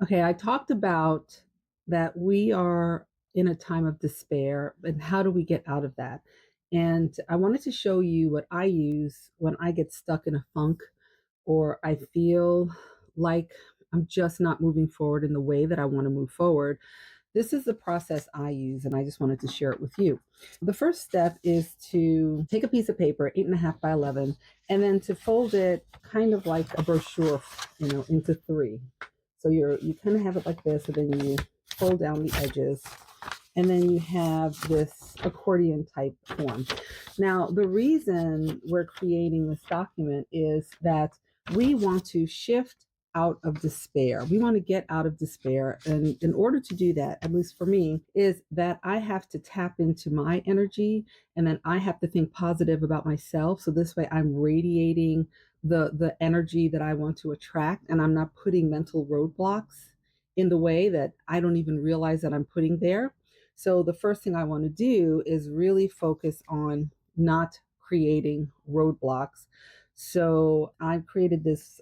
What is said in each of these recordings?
Okay, I talked about that we are in a time of despair and how do we get out of that? And I wanted to show you what I use when I get stuck in a funk or I feel like I'm just not moving forward in the way that I want to move forward. This is the process I use, and I just wanted to share it with you. The first step is to take a piece of paper, 8.5 by 11, and then to fold it kind of like a brochure, into three. So you kind of have it like this, and then you fold down the edges, and then you have this accordion type form. Now, the reason we're creating this document is that we want to shift out of despair. We want to get out of despair. And in order to do that, at least for me, is that I have to tap into my energy and then I have to think positive about myself. So this way I'm radiating the energy that I want to attract, and I'm not putting mental roadblocks in the way that I don't even realize that I'm putting there. So the first thing I want to do is really focus on not creating roadblocks. So I've created this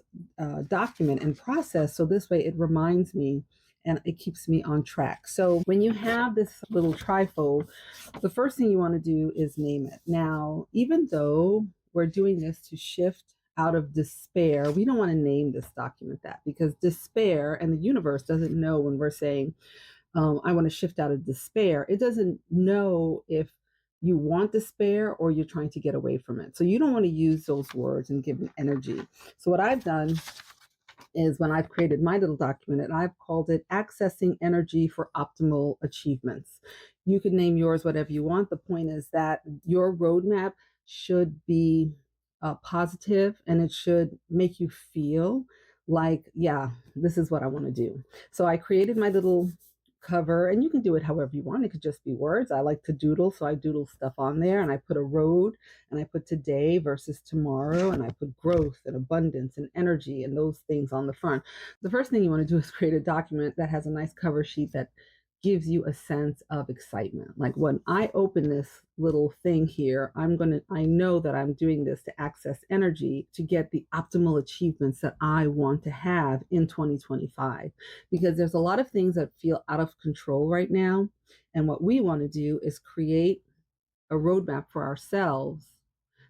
document and process. So this way it reminds me and it keeps me on track. So when you have this little trifold, the first thing you want to do is name it. Now, even though we're doing this to shift out of despair, we don't want to name this document that, because despair and the universe doesn't know when we're saying, I want to shift out of despair. It doesn't know if you want despair or you're trying to get away from it. So you don't want to use those words and give it energy. So what I've done is when I've created my little document, and I've called it Accessing Energy for Optimal Achievements. You can name yours whatever you want. The point is that your roadmap should be positive, and it should make you feel like, yeah, this is what I want to do. So I created my little cover, and you can do it however you want. It could just be words. I like to doodle, so I doodle stuff on there, and I put a road, and I put today versus tomorrow, and I put growth and abundance and energy and those things on the front. The first thing you want to do is create a document that has a nice cover sheet that gives you a sense of excitement. Like when I open this little thing here, I know that I'm doing this to access energy to get the optimal achievements that I want to have in 2025. Because there's a lot of things that feel out of control right now. And what we want to do is create a roadmap for ourselves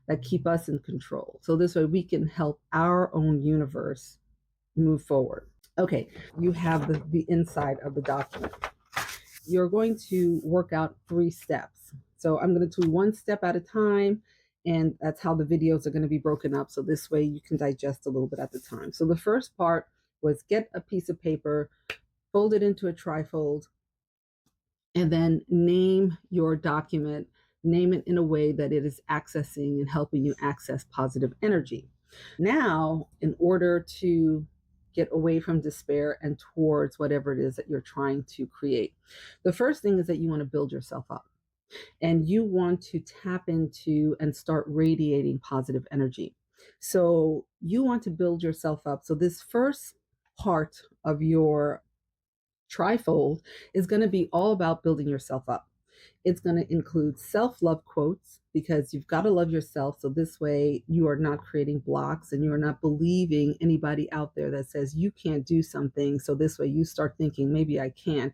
that keep us in control. So this way we can help our own universe move forward. Okay, you have the inside of the document. You're going to work out 3 steps. So I'm going to do one step at a time, and that's how the videos are going to be broken up. So this way you can digest a little bit at the time. So the first part was get a piece of paper, fold it into a trifold, and then name your document. Name it in a way that it is accessing and helping you access positive energy. Now, in order to get away from despair and towards whatever it is that you're trying to create, the first thing is that you want to build yourself up, and you want to tap into and start radiating positive energy. So you want to build yourself up. So this first part of your trifold is going to be all about building yourself up. It's going to include self love quotes, because you've got to love yourself. So this way you are not creating blocks and you are not believing anybody out there that says you can't do something. So this way you start thinking, maybe I can't,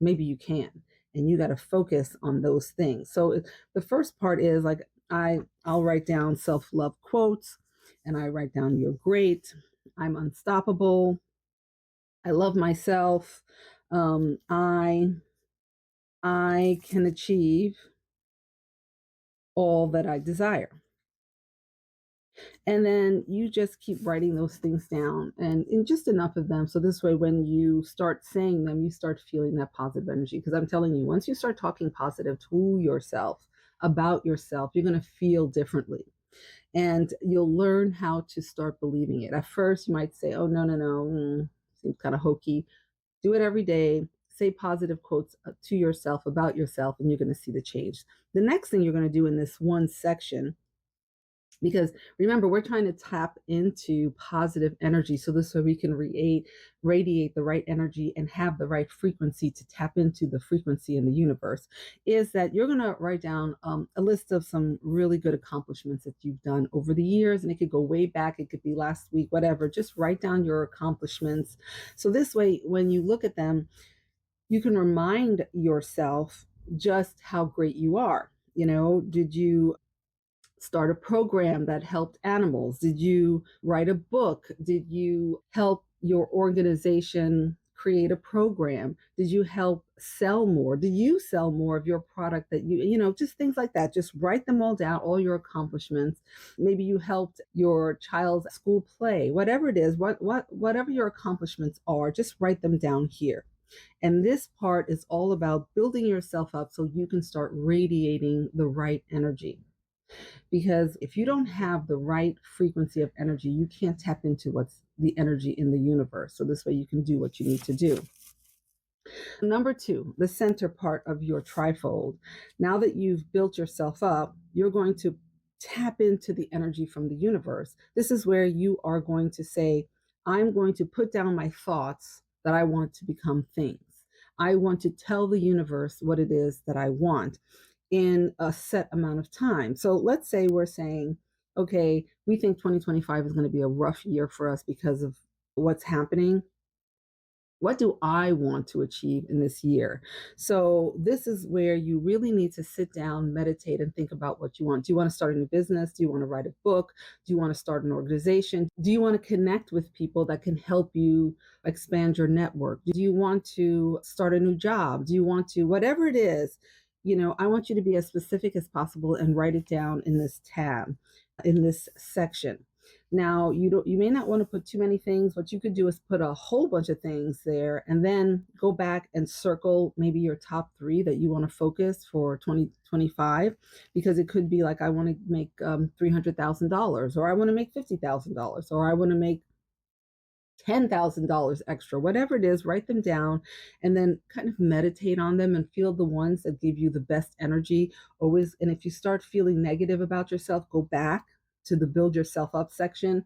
maybe you can. And you got to focus on those things. So the first part is like, I'll write down self love quotes, and I write down, you're great, I'm unstoppable, I love myself. Um, I I can achieve all that I desire. And then you just keep writing those things down, and in just enough of them. So this way, when you start saying them, you start feeling that positive energy. Because I'm telling you, once you start talking positive to yourself, about yourself, you're going to feel differently. And you'll learn how to start believing it. At first, you might say, oh, no, no, no, seems kind of hokey. Do it every day. Say positive quotes to yourself about yourself, and you're going to see the change. The next thing you're going to do in this one section Because remember, we're trying to tap into positive energy, so this way we can radiate the right energy and have the right frequency to tap into the frequency in the universe. Is that you're going to write down a list of some really good accomplishments that you've done over the years, and it could go way back, it could be last week, whatever. Just write down your accomplishments, so this way when you look at them, you can remind yourself just how great you are. Did you start a program that helped animals? Did you write a book? Did you help your organization create a program? Did you help sell more? Did you sell more of your product that just things like that? Just write them all down, all your accomplishments. Maybe you helped your child's school play, whatever it is, whatever your accomplishments are, just write them down here. And this part is all about building yourself up so you can start radiating the right energy. Because if you don't have the right frequency of energy, you can't tap into what's the energy in the universe. So this way you can do what you need to do. Number two, the center part of your trifold. Now that you've built yourself up, you're going to tap into the energy from the universe. This is where you are going to say, I'm going to put down my thoughts that I want to become things. I want to tell the universe what it is that I want in a set amount of time. So let's say we're saying, okay, we think 2025 is going to be a rough year for us because of what's happening. What do I want to achieve in this year? So this is where you really need to sit down, meditate, and think about what you want. Do you want to start a new business? Do you want to write a book? Do you want to start an organization? Do you want to connect with people that can help you expand your network? Do you want to start a new job? Do you want to, whatever it is, I want you to be as specific as possible and write it down in this tab, in this section. Now, you may not want to put too many things. What you could do is put a whole bunch of things there and then go back and circle maybe your top three that you want to focus for 2025, because it could be like, I want to make $300,000, or I want to make $50,000, or I want to make $10,000 extra, whatever it is. Write them down and then kind of meditate on them and feel the ones that give you the best energy always. And if you start feeling negative about yourself, go back to the build yourself up section,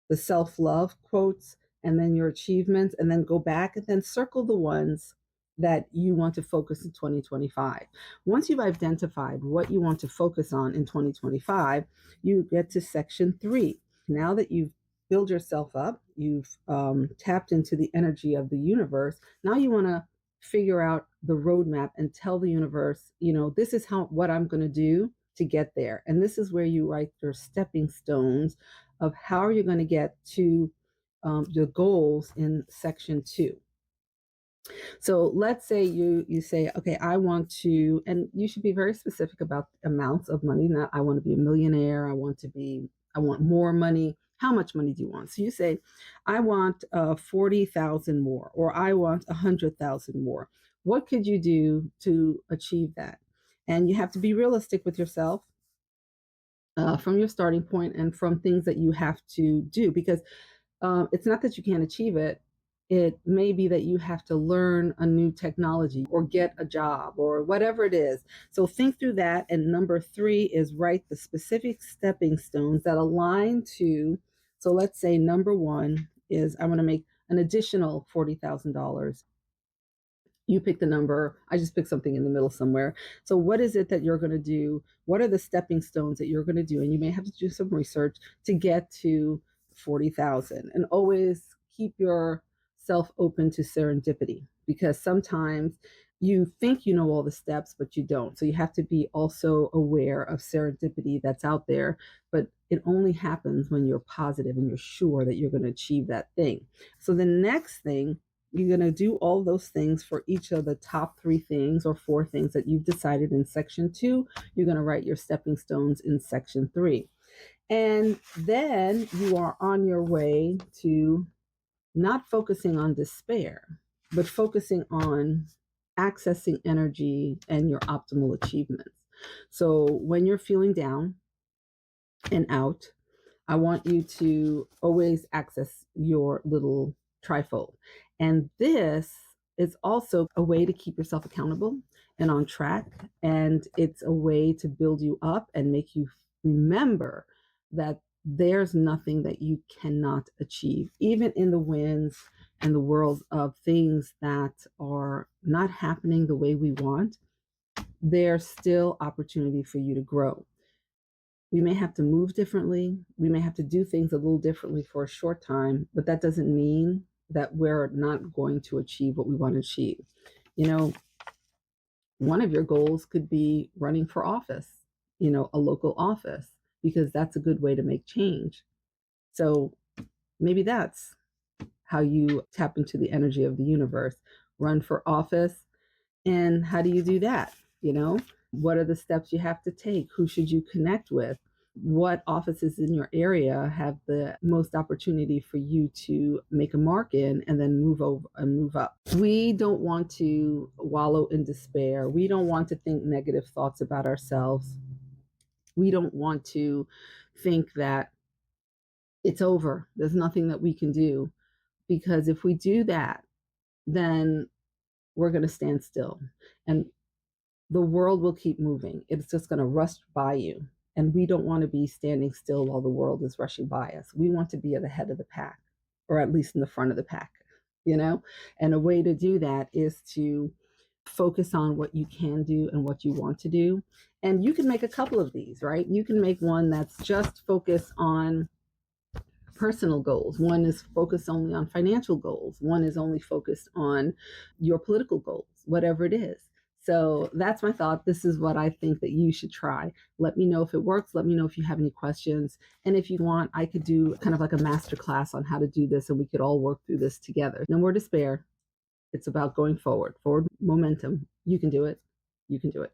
the self love quotes, and then your achievements, and then go back and then circle the ones that you want to focus in 2025. Once you've identified what you want to focus on in 2025, you get to section three. Now that you've built yourself up, you've tapped into the energy of the universe. Now you want to figure out the roadmap and tell the universe, this is what I'm going to do to get there. And this is where you write your stepping stones of how you're going to get to your goals in section two. So let's say you say, okay, I want to, and you should be very specific about amounts of money. Not, I want to be a millionaire. I want more money. How much money do you want? So you say, I want 40,000 more, or I want 100,000 more. What could you do to achieve that? And you have to be realistic with yourself from your starting point and from things that you have to do, because it's not that you can't achieve it. It may be that you have to learn a new technology or get a job or whatever it is. So think through that. And number three is write the specific stepping stones that align to. So let's say number one is, I want to make an additional $40,000. You pick the number. I just pick something in the middle somewhere. So what is it that you're going to do? What are the stepping stones that you're going to do? And you may have to do some research to get to 40,000. And always keep yourself open to serendipity, because sometimes you think you know all the steps, but you don't. So you have to be also aware of serendipity that's out there, but it only happens when you're positive and you're sure that you're going to achieve that thing. So the next thing, you're going to do all those things for each of the top three things or four things that you've decided in section two. You're going to write your stepping stones in section three. And then you are on your way to not focusing on despair, but focusing on accessing energy and your optimal achievements. So when you're feeling down and out, I want you to always access your little trifold. And this is also a way to keep yourself accountable and on track. And it's a way to build you up and make you remember that there's nothing that you cannot achieve, even in the wins and the world of things that are not happening the way we want. There's still opportunity for you to grow. We may have to move differently. We may have to do things a little differently for a short time, but that doesn't mean that we're not going to achieve what we want to achieve. You know, one of your goals could be running for office, a local office, because that's a good way to make change. So maybe that's how you tap into the energy of the universe. Run for office. And how do you do that? You know, what are the steps you have to take? Who should you connect with? What offices in your area have the most opportunity for you to make a mark in and then move over and move up? We don't want to wallow in despair. We don't want to think negative thoughts about ourselves. We don't want to think that it's over. There's nothing that we can do. Because if we do that, then we're going to stand still. And the world will keep moving. It's just going to rush by you. And we don't want to be standing still while the world is rushing by us. We want to be at the head of the pack, or at least in the front of the pack, you know? And a way to do that is to focus on what you can do and what you want to do. And you can make a couple of these, right? You can make one that's just focused on personal goals. One is focused only on financial goals. One is only focused on your political goals, whatever it is. So that's my thought. This is what I think that you should try. Let me know if it works. Let me know if you have any questions. And if you want, I could do kind of like a master class on how to do this and we could all work through this together. No more despair. It's about going forward momentum. You can do it. You can do it.